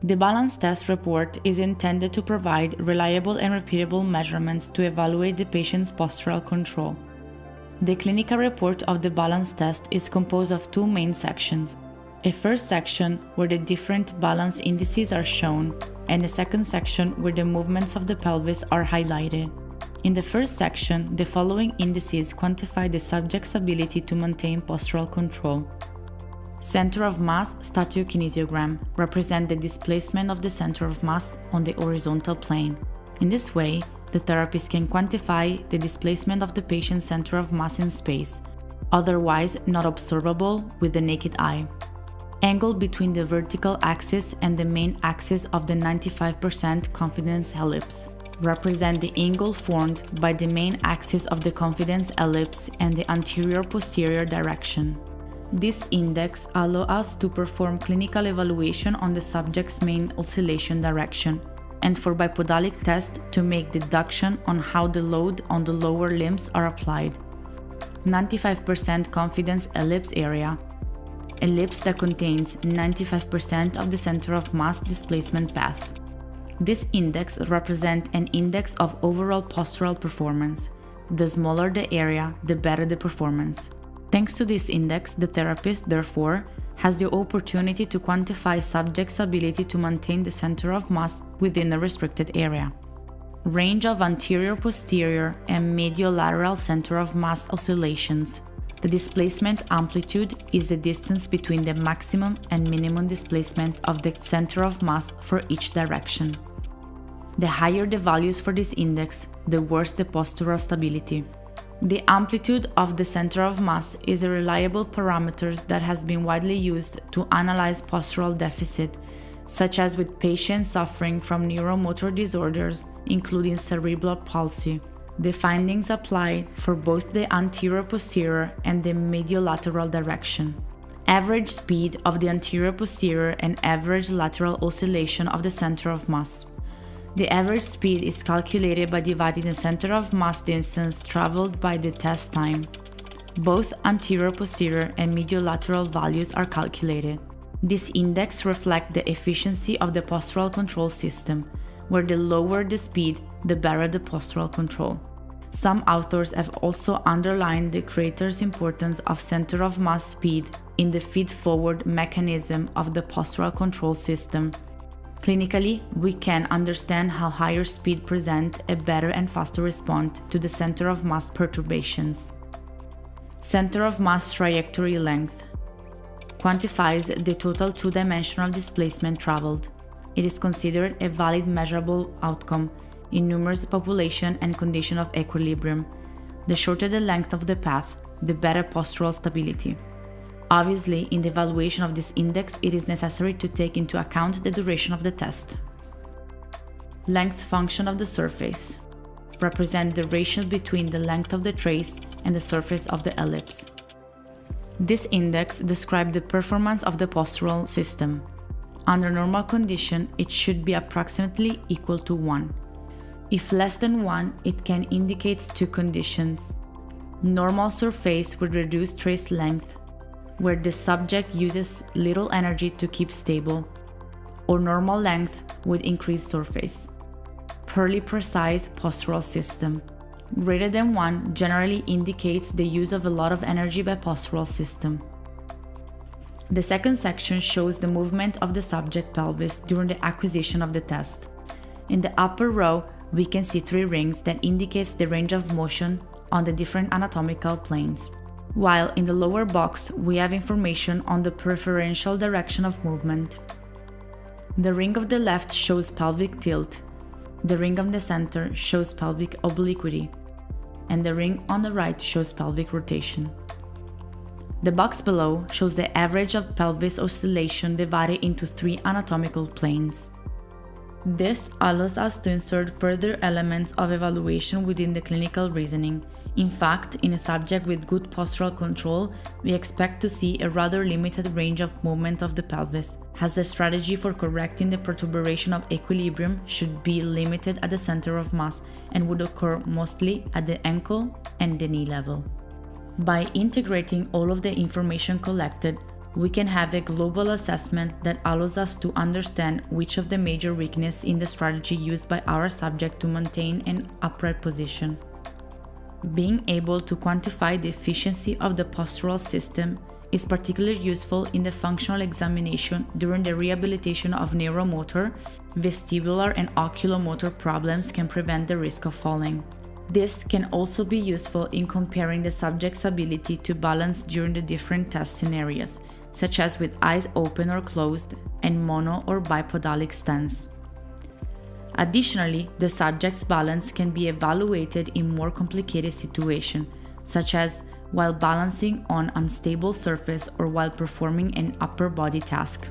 The balance test report is intended to provide reliable and repeatable measurements to evaluate the patient's postural control. The clinical report of the balance test is composed of two main sections: a first section where the different balance indices are shown, and a second section where the movements of the pelvis are highlighted. In the first section, the following indices quantify the subject's ability to maintain postural control. Center of mass statiokinesiogram represents the displacement of the center of mass on the horizontal plane. In this way, the therapist can quantify the displacement of the patient's center of mass in space, otherwise not observable with the naked eye. Angle between the vertical axis and the main axis of the 95% confidence ellipse represent the angle formed by the main axis of the confidence ellipse and the anterior-posterior direction. This index allows us to perform clinical evaluation on the subject's main oscillation direction, and for bipodalic test to make deduction on how the load on the lower limbs are applied. 95% confidence ellipse area. Ellipse that contains 95% of the center of mass displacement path. This index represents an index of overall postural performance. The smaller the area, the better the performance. Thanks to this index, the therapist, therefore, has the opportunity to quantify subject's ability to maintain the center of mass within a restricted area. Range of anterior-posterior and medial-lateral center of mass oscillations. The displacement amplitude is the distance between the maximum and minimum displacement of the center of mass for each direction. The higher the values for this index, the worse the postural stability. The amplitude of the center of mass is a reliable parameter that has been widely used to analyze postural deficit, such as with patients suffering from neuromotor disorders, including cerebral palsy. The findings apply for both the anterior-posterior and the medial-lateral direction. Average speed of the anterior-posterior and average lateral oscillation of the center of mass. The average speed is calculated by dividing the center of mass distance traveled by the test time. Both anterior-posterior and medial-lateral values are calculated. This index reflects the efficiency of the postural control system, where the lower the speed, the better the postural control. Some authors have also underlined the greater importance of center of mass speed in the feed-forward mechanism of the postural control system. Clinically, we can understand how higher speed presents a better and faster response to the center of mass perturbations. Center of mass trajectory length quantifies the total two-dimensional displacement traveled. It is considered a valid measurable outcome in numerous populations and conditions of equilibrium. The shorter the length of the path, the better postural stability. Obviously, in the evaluation of this index, it is necessary to take into account the duration of the test. Length function of the surface represents the ratio between the length of the trace and the surface of the ellipse. This index describes the performance of the postural system. Under normal condition, it should be approximately equal to 1. If less than 1, it can indicate two conditions: normal surface with reduced trace length, where the subject uses little energy to keep stable, or normal length with increased surface. Poorly precise postural system. Greater than 1 generally indicates the use of a lot of energy by postural system. The second section shows the movement of the subject pelvis during the acquisition of the test. In the upper row, we can see 3 rings that indicates the range of motion on the different anatomical planes, while in the lower box we have information on the preferential direction of movement. The ring of the left shows pelvic tilt, the ring of the center shows pelvic obliquity, and the ring on the right shows pelvic rotation. The box below shows the average of pelvis oscillation divided into 3 anatomical planes. This allows us to insert further elements of evaluation within the clinical reasoning. In fact, in a subject with good postural control, we expect to see a rather limited range of movement of the pelvis, as the strategy for correcting the perturbation of equilibrium should be limited at the center of mass and would occur mostly at the ankle and the knee level. By integrating all of the information collected, we can have a global assessment that allows us to understand which of the major weaknesses in the strategy used by our subject to maintain an upright position. Being able to quantify the efficiency of the postural system is particularly useful in the functional examination during the rehabilitation of neuromotor, vestibular, and oculomotor problems can prevent the risk of falling. This can also be useful in comparing the subject's ability to balance during the different test scenarios, such as with eyes open or closed and mono or bipodalic stance. Additionally, the subject's balance can be evaluated in more complicated situations, such as while balancing on unstable surface or while performing an upper body task.